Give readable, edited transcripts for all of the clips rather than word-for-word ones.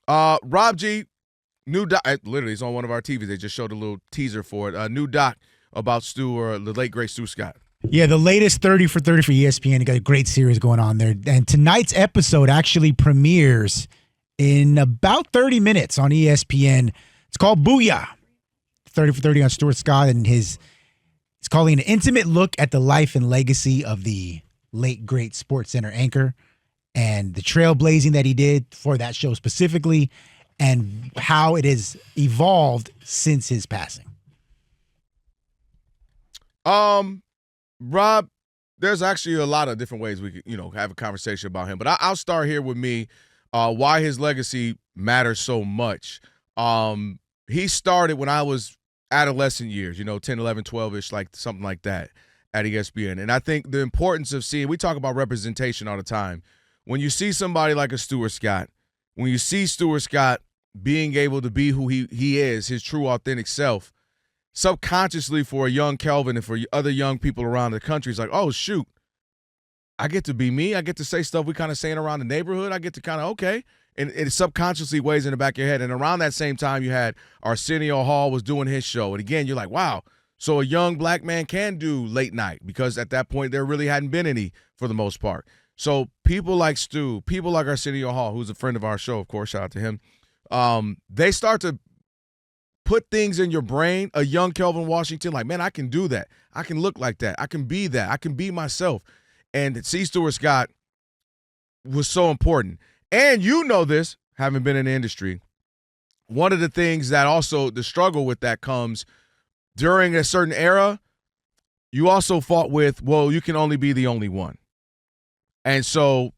Rob G, new doc. Literally, it's on one of our TVs. They just showed a little teaser for it. A new doc about the late great Stuart Scott. Yeah, the latest 30 for 30 for ESPN. You got a great series going on there. And tonight's episode actually premieres in about 30 minutes on ESPN. It's called Booyah. 30 for 30 on Stuart Scott and it's calling an intimate look at the life and legacy of the late great SportsCenter anchor and the trailblazing that he did for that show specifically and how it has evolved since his passing. Rob, there's actually a lot of different ways we could, have a conversation about him. But I'll start here with me, why his legacy matters so much. He started when I was adolescent years, 10, 11, 12-ish, like something like that at ESPN. And I think the importance of we talk about representation all the time. When you see somebody like a Stuart Scott, when you see Stuart Scott being able to be who he is, his true authentic self, subconsciously for a young Kelvin and for other young people around the country, it's like, oh, shoot, I get to be me. I get to say stuff we kind of saying around the neighborhood. I get to kind of, okay. And it subconsciously weighs in the back of your head. And around that same time, you had Arsenio Hall was doing his show. And again, you're like, wow, so a young black man can do late night, because at that point there really hadn't been any for the most part. So people like Stu, people like Arsenio Hall, who's a friend of our show, of course, shout out to him, they start to put things in your brain, a young Kelvin Washington, like, man, I can do that. I can look like that. I can be that. I can be myself. And see, Stuart Scott was so important. And you know this, having been in the industry, one of the things that also the struggle with that comes during a certain era, you also fought with, well, you can only be the only one. And so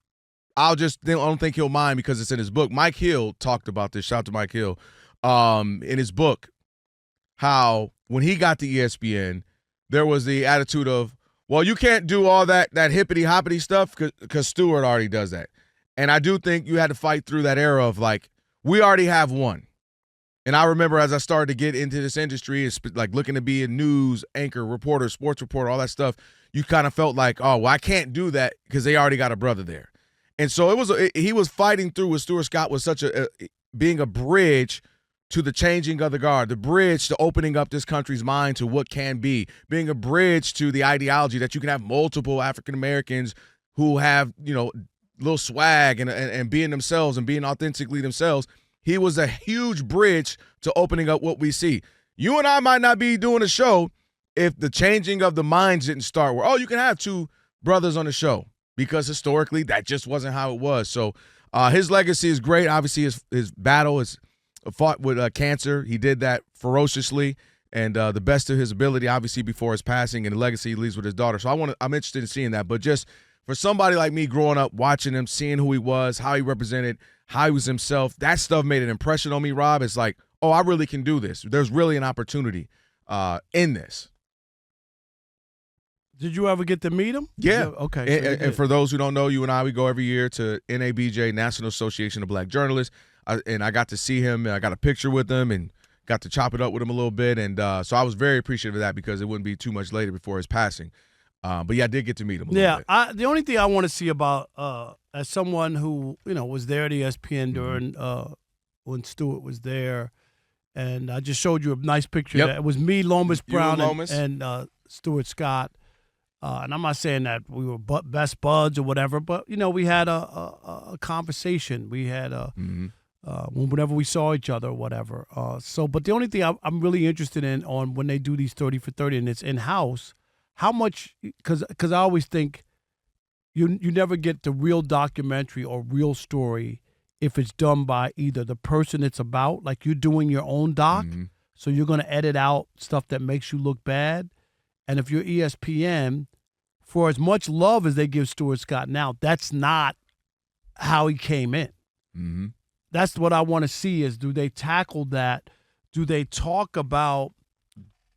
I don't think he'll mind because it's in his book. Mike Hill talked about this. Shout out to Mike Hill. In his book, how when he got to ESPN, there was the attitude of, well, you can't do all that hippity-hoppity stuff because Stuart already does that. And I do think you had to fight through that era of, like, we already have one. And I remember as I started to get into this industry, like looking to be a news anchor, reporter, sports reporter, all that stuff, you kind of felt like, oh, well, I can't do that because they already got a brother there. And so he was fighting through with Stuart Scott was such being a bridge to the changing of the guard, the bridge to opening up this country's mind to what can be, being a bridge to the ideology that you can have multiple African Americans who have, little swag and being themselves and being authentically themselves. He was a huge bridge to opening up what we see. You and I might not be doing a show if the changing of the minds didn't start where, oh, you can have two brothers on the show, because historically that just wasn't how it was. So his legacy is great. Obviously, his battle is fought with cancer. He did that ferociously and the best of his ability, obviously, before his passing, and the legacy he leaves with his daughter. So I'm interested in seeing that. But just for somebody like me growing up, watching him, seeing who he was, how he represented, how he was himself, that stuff made an impression on me, Rob. It's like, oh, I really can do this. There's really an opportunity in this. Did you ever get to meet him? Yeah. Okay. So and for those who don't know, you and I, we go every year to NABJ, National Association of Black Journalists. And I got to see him, and I got a picture with him and got to chop it up with him a little bit. And so I was very appreciative of that because it wouldn't be too much later before his passing. But, yeah, I did get to meet him a little bit. The only thing I want to see about as someone who, was there at ESPN during when Stuart was there, and I just showed you a nice picture. Yep. That it was me, Lomas Brown, Lomas. and Stuart Scott. And I'm not saying that we were best buds or whatever, but, we had a conversation. We had whenever we saw each other or whatever. But the only thing I'm really interested in on when they do these 30 for 30 and it's in-house, how much – because I always think you never get the real documentary or real story if it's done by either the person it's about, like you're doing your own doc, so you're going to edit out stuff that makes you look bad. And if you're ESPN, for as much love as they give Stuart Scott now, that's not how he came in. Mm-hmm. That's what I want to see is, do they tackle that? Do they talk about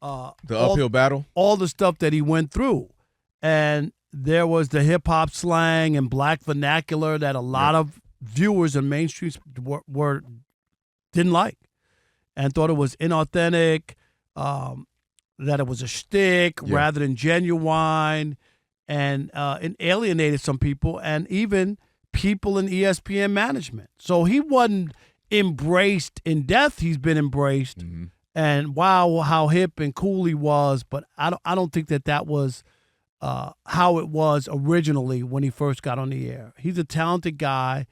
the uphill battle? All the stuff that he went through. And there was the hip-hop slang and black vernacular that a lot of viewers in mainstream didn't like and thought it was inauthentic, that it was a shtick rather than genuine, and alienated some people and even people in ESPN management. So he wasn't embraced in death. He's been embraced, and wow, how hip and cool he was. But I don't think that was how it was originally when he first got on the air. He's a talented guy,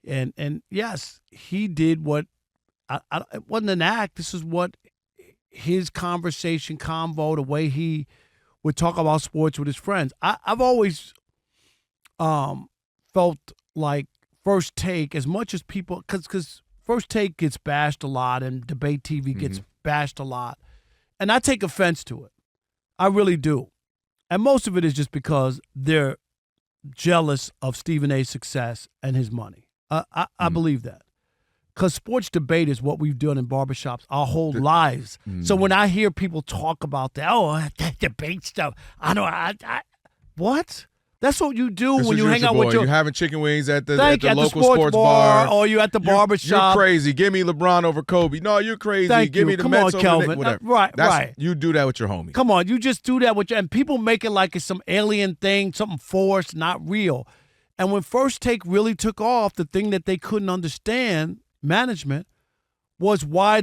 and yes, he did what it wasn't an act. This is what his convo, the way he would talk about sports with his friends. I've always felt like First Take, as much as people, because First Take gets bashed a lot and debate TV gets bashed a lot, and I take offense to it. I really do. And most of it is just because they're jealous of Stephen A's success and his money. I believe that. Because sports debate is what we've done in barbershops our whole lives. So when I hear people talk about that debate stuff, what? That's what you do when you hang out with your... You're having chicken wings at the the local sports bar. Or you at the barbershop. You're crazy. Give me LeBron over Kobe. No, you're crazy. Give me the Mets over Kelvin. whatever. Right. You do that with your homie. Come on. You just do that with your... And people make it like it's some alien thing, something forced, not real. And when First Take really took off, the thing that they couldn't understand, management, was why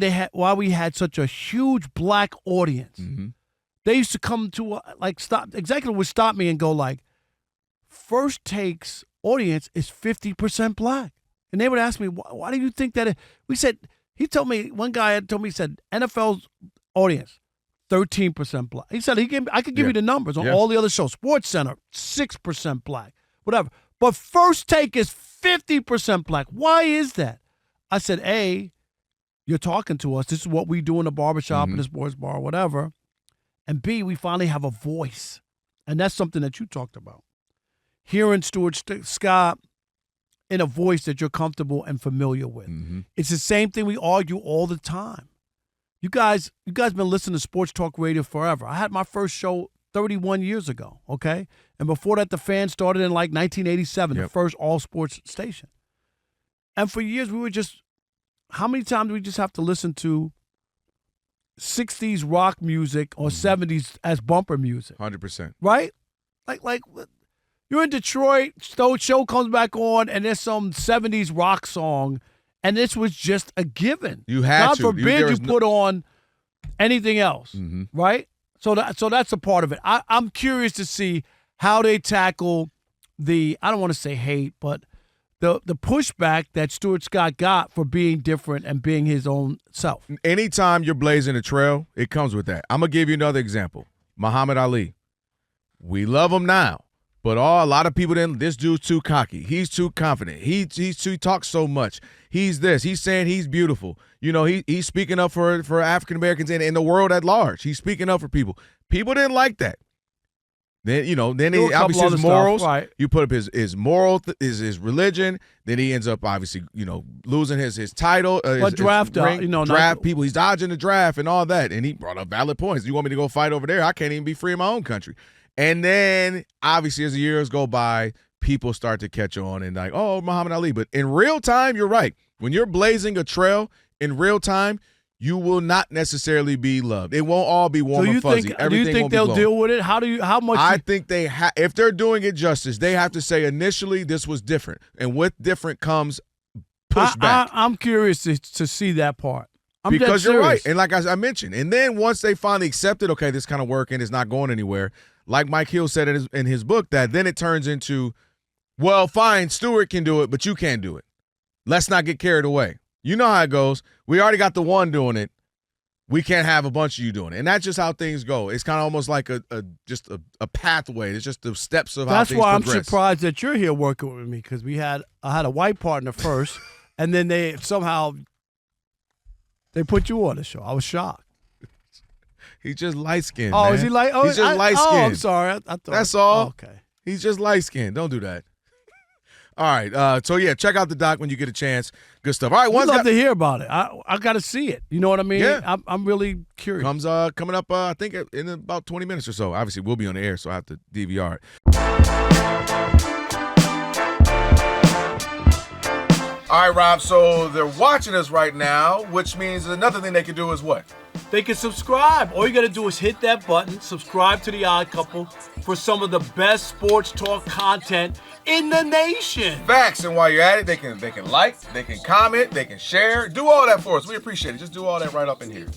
we had such a huge black audience. They used to come to executive would stop me and go like, First Take's audience is 50% black. And they would ask me, why do you think that? We said, one guy had told me, he said, NFL's audience, 13% black. He said, I could give you the numbers on all the other shows. Sports Center, 6% black, whatever. But First Take is 50% black. Why is that? I said, A, you're talking to us. This is what we do in the barbershop, in the sports bar, whatever. And B, we finally have a voice. And that's something that you talked about. Hearing Stuart Scott in a voice that you're comfortable and familiar with. It's the same thing we argue all the time. You guys been listening to sports talk radio forever. I had my first show 31 years ago, okay? And before that, the Fan started in like 1987, the first all-sports station. And for years, we were just, how many times do we just have to listen to 60s rock music or 70s as bumper music? 100%. Right? Like you're in Detroit, show comes back on, and there's some 70s rock song, and this was just a given. You had God to. forbid you put on anything else, right? So that's a part of it. I'm curious to see how they tackle the, I don't want to say hate, but the pushback that Stuart Scott got for being different and being his own self. Anytime you're blazing a trail, it comes with that. I'm going to give you another example. Muhammad Ali. We love him now. But a lot of people didn't. This dude's too cocky. He's too confident. He talks so much. He's this. He's saying he's beautiful. You know, he's speaking up for African Americans and in the world at large. He's speaking up for people. People didn't like that. Then he obviously his morals. Stuff, right. You put up his moral, his religion. Then he ends up obviously losing his title. Draft people. He's dodging the draft and all that. And he brought up valid points. You want me to go fight over there? I can't even be free in my own country. And then, obviously, as the years go by, people start to catch on and like, oh, Muhammad Ali. But in real time, you're right. When you're blazing a trail in real time, you will not necessarily be loved. It won't all be warm and fuzzy. Do you think they'll deal with it? How much? I think if they're doing it justice, they have to say initially this was different. And with different comes pushback. I'm curious to see that part. Because you're right. And like I mentioned, and then once they finally accept it, okay, this kind of working, it's not going anywhere. Like Mike Hill said in his book, that then it turns into, well, fine, Stewart can do it, but you can't do it. Let's not get carried away. You know how it goes. We already got the one doing it. We can't have a bunch of you doing it. And that's just how things go. It's kind of almost like a pathway. It's just the steps of how things progress. That's why I'm surprised that you're here working with me, because I had a white partner first, and then they put you on the show. I was shocked. He's just light-skinned, man. Is he like? He's just light-skinned. Oh, I'm sorry. I thought, that's all. Okay. He's just light-skinned. Don't do that. All right. So, yeah, check out the doc when you get a chance. Good stuff. All right. I'd love to hear about it. I got to see it. You know what I mean? Yeah. I'm really curious. Coming up, I think, in about 20 minutes or so. Obviously, we'll be on the air, so I have to DVR it. All right, Rob, so they're watching us right now, which means another thing they can do is what? They can subscribe. All you got to do is hit that button, subscribe to The Odd Couple for some of the best sports talk content in the nation. Facts, and while you're at it, they can like, they can comment, they can share. Do all that for us. We appreciate it. Just do all that right up in here.